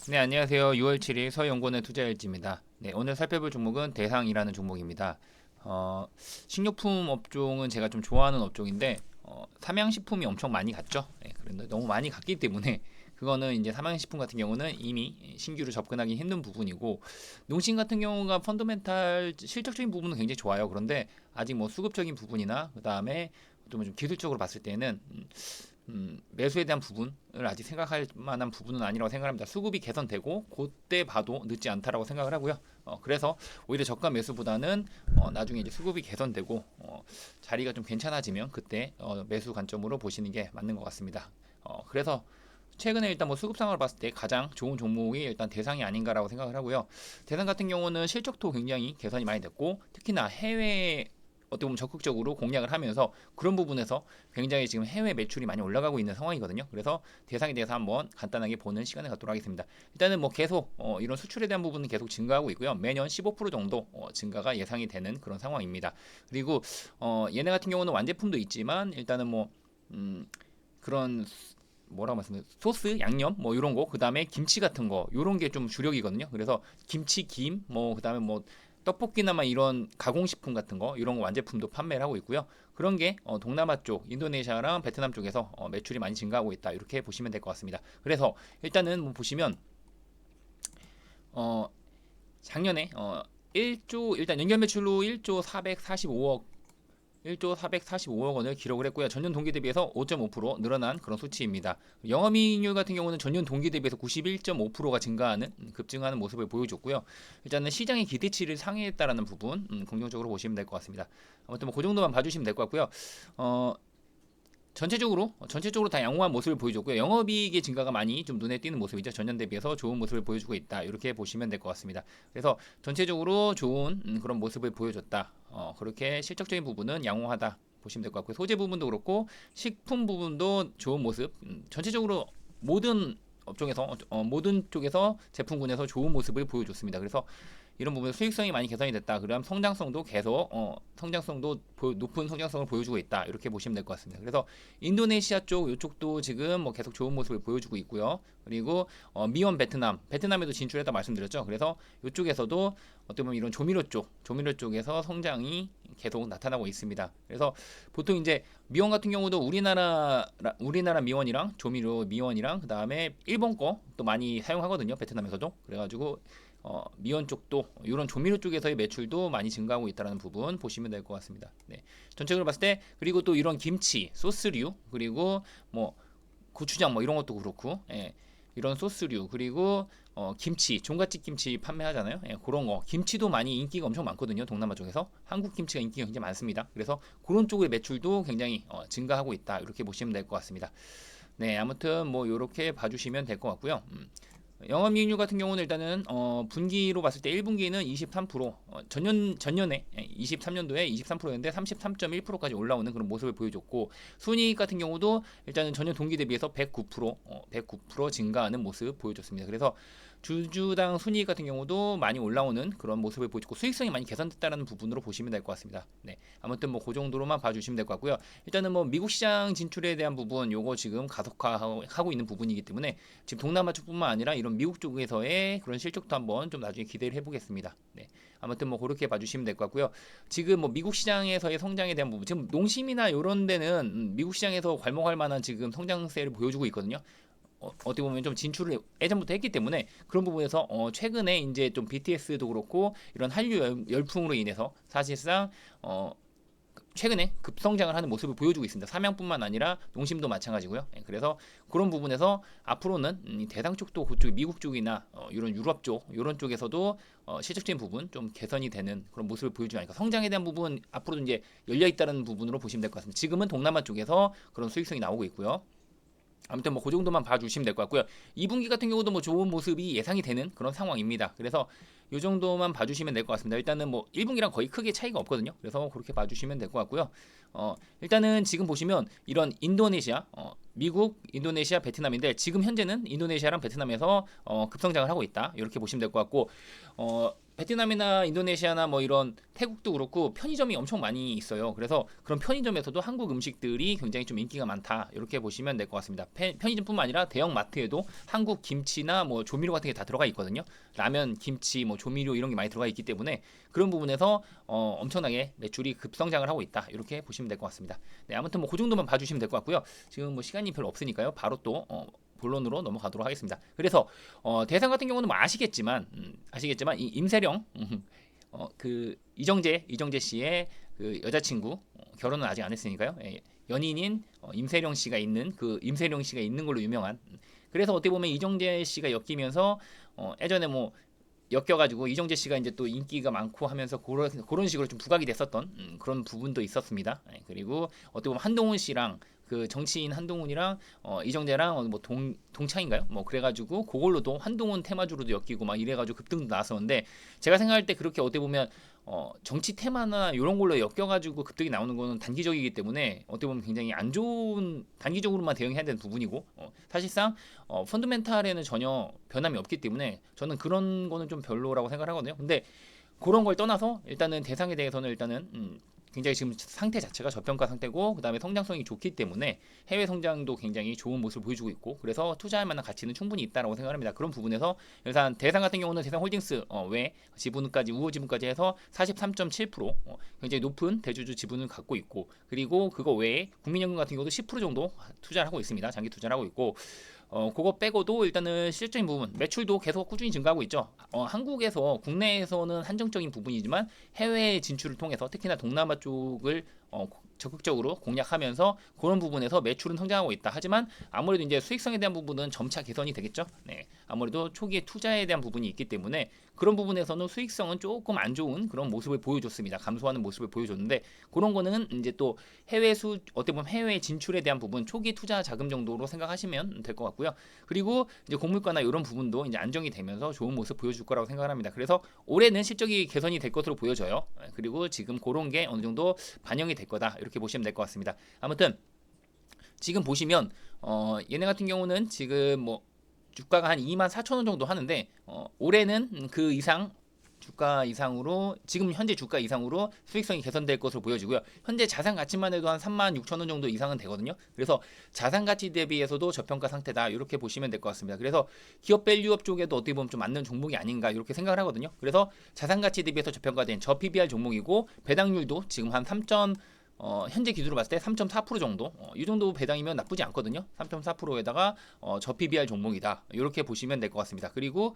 네, 안녕하세요. 6월 7일 서영권의 투자일지입니다. 네, 오늘 살펴볼 종목은 대상이라는 종목입니다. 식료품 업종은 제가 좀 좋아하는 업종인데 삼양식품이 엄청 많이 갔죠. 네, 그런데 너무 많이 갔기 때문에 그거는 이제 삼양식품 같은 경우는 이미 신규로 접근하기 힘든 부분이고, 농심 같은 경우가 펀더멘탈 실적적인 부분은 굉장히 좋아요. 그런데 아직 뭐 수급적인 부분이나 그 다음에 좀 기술적으로 봤을 때는 매수에 대한 부분을 아직 생각할 만한 부분은 아니라고 생각합니다. 수급이 개선되고 그때 봐도 늦지 않다라고 생각을 하고요. 그래서 오히려 저가 매수보다는 나중에 이제 수급이 개선되고 자리가 좀 괜찮아지면 그때 매수 관점으로 보시는 게 맞는 것 같습니다. 그래서 최근에 일단 뭐 수급 상황을 봤을 때 가장 좋은 종목이 일단 대상이 아닌가라고 생각을 하고요. 대상 같은 경우는 실적도 굉장히 개선이 많이 됐고, 특히나 해외 어떻게 보면 적극적으로 공략을 하면서 그런 부분에서 굉장히 지금 해외 매출이 많이 올라가고 있는 상황이거든요. 그래서 대상에 대해서 한번 간단하게 보는 시간을 갖도록 하겠습니다. 일단은 뭐 계속 이런 수출에 대한 부분은 계속 증가하고 있고요. 매년 15% 정도 증가가 예상이 되는 그런 상황입니다. 그리고 얘네 같은 경우는 완제품도 있지만 일단은 뭐 그런 뭐라고 말씀드려, 소스 양념 뭐 이런 거, 그다음에 김치 같은 거 이런 게 좀 주력이거든요. 그래서 김치 김 뭐 그다음에 뭐 떡볶이나마 이런 가공식품 같은 거 이런 거 완제품도 판매를 하고 있고요. 그런 게 동남아 쪽 인도네시아랑 베트남 쪽에서 매출이 많이 증가하고 있다, 이렇게 보시면 될 것 같습니다. 그래서 일단은 뭐 보시면 어 작년에 1조 일단 연결 매출로 1조 445억 1조 445억 원을 기록을 했고요. 전년 동기 대비해서 5.5% 늘어난 그런 수치입니다. 영업이익률 같은 경우는 전년 동기 대비해서 91.5%가 증가하는 급증하는 모습을 보여줬고요. 일단은 시장의 기대치를 상회했다라는 부분 긍정적으로 보시면 될 것 같습니다. 아무튼 뭐 그 정도만 봐주시면 될 것 같고요. 어, 전체적으로 다 양호한 모습을 보여줬고요. 영업이익의 증가가 많이 좀 눈에 띄는 모습이죠. 전년 대비해서 좋은 모습을 보여주고 있다, 이렇게 보시면 될 것 같습니다. 그래서 전체적으로 좋은 그런 모습을 보여줬다. 그렇게 실적적인 부분은 양호하다 보시면 될 것 같고요. 소재 부분도 그렇고 식품 부분도 좋은 모습. 전체적으로 모든 업종에서 모든 쪽에서 제품군에서 좋은 모습을 보여줬습니다. 그래서 이런 부분에 수익성이 많이 개선이 됐다. 그럼 성장성도 계속 높은 성장성을 보여주고 있다, 이렇게 보시면 될 것 같습니다. 그래서 인도네시아 쪽 이쪽도 지금 뭐 계속 좋은 모습을 보여주고 있고요. 그리고 미원 베트남에도 진출했다 말씀드렸죠. 그래서 이쪽에서도 어떻게 보면 이런 조미료 쪽에서 성장이 계속 나타나고 있습니다. 그래서 보통 이제 미원 같은 경우도 우리나라 미원이랑 조미료 미원이랑 그 다음에 일본 거 또 많이 사용하거든요. 베트남에서도. 그래가지고 미원 쪽도 이런 조미료 쪽에서의 매출도 많이 증가하고 있다는 부분 보시면 될 것 같습니다. 네. 전체적으로 봤을 때, 그리고 또 이런 김치, 소스류, 그리고 뭐 고추장 뭐 이런 것도 그렇고, 이런 소스류, 그리고 김치, 종갓집 김치 판매하잖아요. 그런 거 김치도 많이 인기가 엄청 많거든요. 동남아 쪽에서 한국 김치가 인기가 굉장히 많습니다. 그래서 그런 쪽의 매출도 굉장히 증가하고 있다, 이렇게 보시면 될 것 같습니다. 네, 아무튼 뭐 이렇게 봐주시면 될 것 같고요. 영업이익률 같은 경우는 일단은 분기로 봤을 때 1분기는 23%, 전년에 23년도에 23%였는데 33.1%까지 올라오는 그런 모습을 보여줬고, 순이익 같은 경우도 일단은 전년 동기 대비해서 109% 증가하는 모습 보여줬습니다. 그래서 주주당 순이익 같은 경우도 많이 올라오는 그런 모습을 보여줬고, 수익성이 많이 개선됐다는 부분으로 보시면 될 것 같습니다. 네, 아무튼 뭐 그 정도로만 봐주시면 될 것 같고요. 일단은 뭐 미국 시장 진출에 대한 부분, 요거 지금 가속화하고 있는 부분이기 때문에 지금 동남아 쪽뿐만 아니라 이런 미국 쪽에서의 그런 실적도 한번 좀 나중에 기대를 해보겠습니다. 네, 아무튼 뭐 그렇게 봐주시면 될 것 같고요. 지금 뭐 미국 시장에서의 성장에 대한 부분, 지금 농심이나 이런 데는 미국 시장에서 괄목할 만한 지금 성장세를 보여주고 있거든요. 어떻게 보면 좀 진출을 예전부터 했기 때문에 그런 부분에서 최근에 이제 좀 BTS도 그렇고 이런 한류 열풍으로 인해서 사실상 최근에 급성장을 하는 모습을 보여주고 있습니다. 삼양뿐만 아니라 농심도 마찬가지고요. 그래서 그런 부분에서 앞으로는 대상 쪽도 그쪽 미국 쪽이나 이런 유럽 쪽 이런 쪽에서도 실질적인 부분 좀 개선이 되는 그런 모습을 보여주지 않을까. 성장에 대한 부분 앞으로도 이제 열려 있다는 부분으로 보시면 될 것 같습니다. 지금은 동남아 쪽에서 그런 수익성이 나오고 있고요. 아무튼 뭐 그 정도만 봐주시면 될 것 같고요. 2분기 같은 경우도 뭐 좋은 모습이 예상이 되는 그런 상황입니다. 그래서 이 정도만 봐주시면 될 것 같습니다. 일단은 뭐 1분기랑 거의 크게 차이가 없거든요. 그래서 그렇게 봐주시면 될 것 같고요. 일단은 지금 보시면 이런 인도네시아, 미국, 인도네시아, 베트남인데 지금 현재는 인도네시아랑 베트남에서 급성장을 하고 있다. 이렇게 보시면 될 것 같고 베트남이나 인도네시아나 뭐 이런 태국도 그렇고 편의점이 엄청 많이 있어요. 그래서 그런 편의점에서도 한국 음식들이 굉장히 좀 인기가 많다. 이렇게 보시면 될 것 같습니다. 편의점뿐만 아니라 대형 마트에도 한국 김치나 뭐 조미료 같은 게 다 들어가 있거든요. 라면, 김치, 뭐 조미료 이런 게 많이 들어가 있기 때문에 그런 부분에서 엄청나게 매출이 급성장을 하고 있다. 이렇게 보시면 될 것 같습니다. 네, 아무튼 뭐 그 정도만 봐주시면 될 것 같고요. 지금 뭐 시간이 별로 없으니까요. 바로 또 본론으로 넘어가도록 하겠습니다. 그래서 대상 같은 경우는 뭐 아시겠지만 이 임세령 그 이정재 씨의 그 여자친구 결혼은 아직 안 했으니까요. 예, 연인인 임세령 씨가 있는 걸로 유명한. 그래서 어떻게 보면 이정재 씨가 엮이면서 예전에 뭐 엮여가지고 이정재 씨가 이제 또 인기가 많고 하면서 그런 식으로 좀 부각이 됐었던 그런 부분도 있었습니다. 예, 그리고 어떻게 보면 한동훈 씨랑 그 정치인 한동훈이랑 이정재랑 뭐 동창인가요? 뭐 그래가지고 그걸로도 한동훈 테마주로도 엮이고 막 이래가지고 급등도 나왔었는데 제가 생각할 때 그렇게 어떻게 보면 정치 테마나 이런 걸로 엮여가지고 급등이 나오는 거는 단기적이기 때문에 어떻게 보면 굉장히 안 좋은 단기적으로만 대응해야 되는 부분이고 사실상 펀드멘탈에는 전혀 변함이 없기 때문에 저는 그런 거는 좀 별로라고 생각하거든요. 근데 그런 걸 떠나서 일단은 대상에 대해서는 일단은 굉장히 지금 상태 자체가 저평가 상태고 그 다음에 성장성이 좋기 때문에 해외 성장도 굉장히 좋은 모습을 보여주고 있고 그래서 투자할 만한 가치는 충분히 있다라고 생각합니다. 그런 부분에서 일단 대상 같은 경우는 대상홀딩스 외 지분까지 우호 지분까지 해서 43.7% 굉장히 높은 대주주 지분을 갖고 있고 그리고 그거 외에 국민연금 같은 경우도 10% 정도 투자를 하고 있습니다. 장기 투자를 하고 있고 그거 빼고도 일단은 실질적인 부분 매출도 계속 꾸준히 증가하고 있죠. 한국에서 국내에서는 한정적인 부분이지만 해외 진출을 통해서 특히나 동남아 쪽을 적극적으로 공략하면서 그런 부분에서 매출은 성장하고 있다. 하지만 아무래도 이제 수익성에 대한 부분은 점차 개선이 되겠죠. 네, 아무래도 초기에 투자에 대한 부분이 있기 때문에 그런 부분에서는 수익성은 조금 안 좋은 그런 모습을 보여줬습니다. 감소하는 모습을 보여줬는데 그런 거는 이제 또 어떻게 보면 해외 진출에 대한 부분 초기 투자 자금 정도로 생각하시면 될 것 같고요. 그리고 이제 공물가나 이런 부분도 이제 안정이 되면서 좋은 모습 보여줄 거라고 생각합니다. 그래서 올해는 실적이 개선이 될 것으로 보여져요. 그리고 지금 그런 게 어느 정도 반영이 될 거다. 이렇게 보시면 될 것 같습니다. 아무튼 지금 보시면 얘네 같은 경우는 지금 뭐 주가가 한 24,000원 정도 하는데 올해는 그 이상 주가 이상으로 지금 현재 주가 이상으로 수익성이 개선될 것으로 보여지고요. 현재 자산 가치만 해도 한 36,000원 정도 이상은 되거든요. 그래서 자산 가치 대비해서도 저평가 상태다. 이렇게 보시면 될 것 같습니다. 그래서 기업 밸류업 쪽에도 어떻게 보면 좀 맞는 종목이 아닌가 이렇게 생각을 하거든요. 그래서 자산 가치 대비해서 저평가된 저 PBR 종목이고 배당률도 지금 한 3. 현재 기준으로 봤을 때 3.4% 정도 이 정도 배당이면 나쁘지 않거든요. 3.4%에다가 저 PBR 종목이다. 이렇게 보시면 될 것 같습니다. 그리고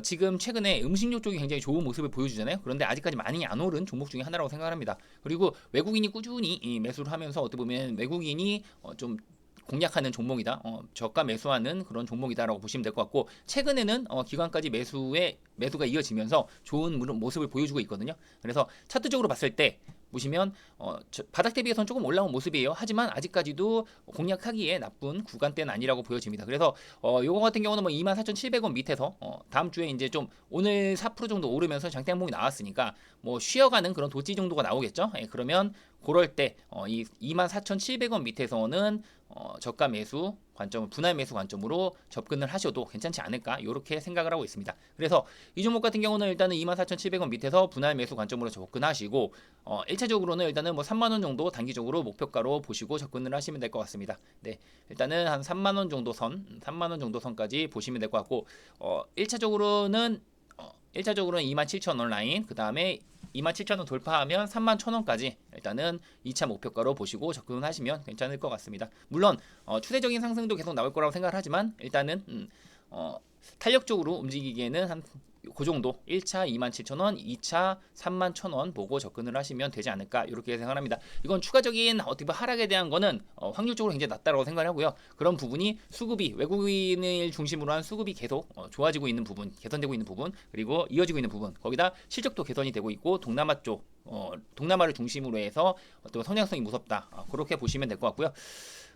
지금 최근에 음식료 쪽이 굉장히 좋은 모습을 보여주잖아요. 그런데 아직까지 많이 안 오른 종목 중에 하나라고 생각합니다. 그리고 외국인이 꾸준히 매수를 하면서 어떻게 보면 외국인이 좀 공략하는 종목이다. 저가 매수하는 그런 종목이다라고 보시면 될 것 같고 최근에는 기관까지 매수가 이어지면서 좋은 모습을 보여주고 있거든요. 그래서 차트적으로 봤을 때 보시면 바닥 대비해서는 조금 올라온 모습이에요. 하지만 아직까지도 공략하기에 나쁜 구간대는 아니라고 보여집니다. 그래서 요거 같은 경우는 뭐 24,700원 밑에서 다음 주에 이제 좀 오늘 4% 정도 오르면서 장대 항목이 나왔으니까 뭐 쉬어가는 그런 도치 정도가 나오겠죠. 예, 그러면 그럴 때 이 24,700원 밑에서는 저가 매수 관점, 분할 매수 관점으로 접근을 하셔도 괜찮지 않을까 이렇게 생각을 하고 있습니다. 그래서 이 종목 같은 경우는 일단은 24,700원 밑에서 분할 매수 관점으로 접근하시고 1차적으로는 일단은 뭐 3만 원 정도 단기적으로 목표가로 보시고 접근을 하시면 될 것 같습니다. 네, 일단은 한 3만 원 정도 선까지 보시면 될 것 같고 1차적으로는 27,000원 라인, 그 다음에 27,000원 돌파하면 31,000원까지 일단은 2차 목표가로 보시고 접근을 하시면 괜찮을 것 같습니다. 물론 추세적인 상승도 계속 나올 거라고 생각을 하지만 일단은 탄력적으로 움직이기에는 한 그 정도 1차 27,000원, 2차 31,000원 보고 접근을 하시면 되지 않을까 이렇게 생각합니다. 이건 추가적인 어떻게 보면 하락에 대한 거는 확률적으로 굉장히 낮다라고 생각을 하고요. 그런 부분이 수급이 외국인을 중심으로 한 수급이 계속 좋아지고 있는 부분, 개선되고 있는 부분, 그리고 이어지고 있는 부분, 거기다 실적도 개선이 되고 있고 동남아 쪽 동남아를 중심으로 해서 어떤 성장성이 무섭다. 그렇게 보시면 될 것 같고요.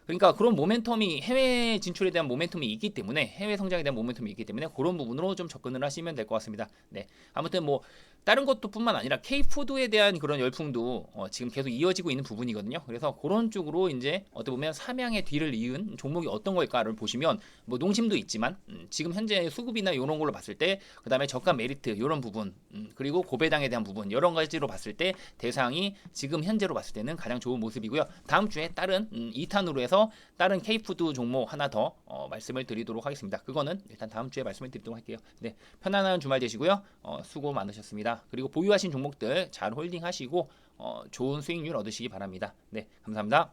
그러니까 그런 모멘텀이 해외 진출에 대한 모멘텀이 있기 때문에 해외 성장에 대한 모멘텀이 있기 때문에 그런 부분으로 좀 접근을 하시면 될 것 같습니다. 네. 아무튼 뭐 다른 것도 뿐만 아니라 K푸드에 대한 그런 열풍도 지금 계속 이어지고 있는 부분이거든요. 그래서 그런 쪽으로 이제 어떻게 보면 삼양의 뒤를 이은 종목이 어떤 걸까를 보시면 뭐 농심도 있지만 지금 현재 수급이나 이런 걸로 봤을 때 그다음에 저가 메리트 이런 부분 그리고 고배당에 대한 부분 여러 가지로 봤을 때 대상이 지금 현재로 봤을 때는 가장 좋은 모습이고요. 다음 주에 다른 2탄으로 해서 다른 K푸드 종목 하나 더 말씀을 드리도록 하겠습니다. 그거는 일단 다음 주에 말씀을 드리도록 할게요. 네, 편안한 주말 되시고요. 수고 많으셨습니다. 그리고 보유하신 종목들 잘 홀딩하시고 좋은 수익률 얻으시기 바랍니다. 네, 감사합니다.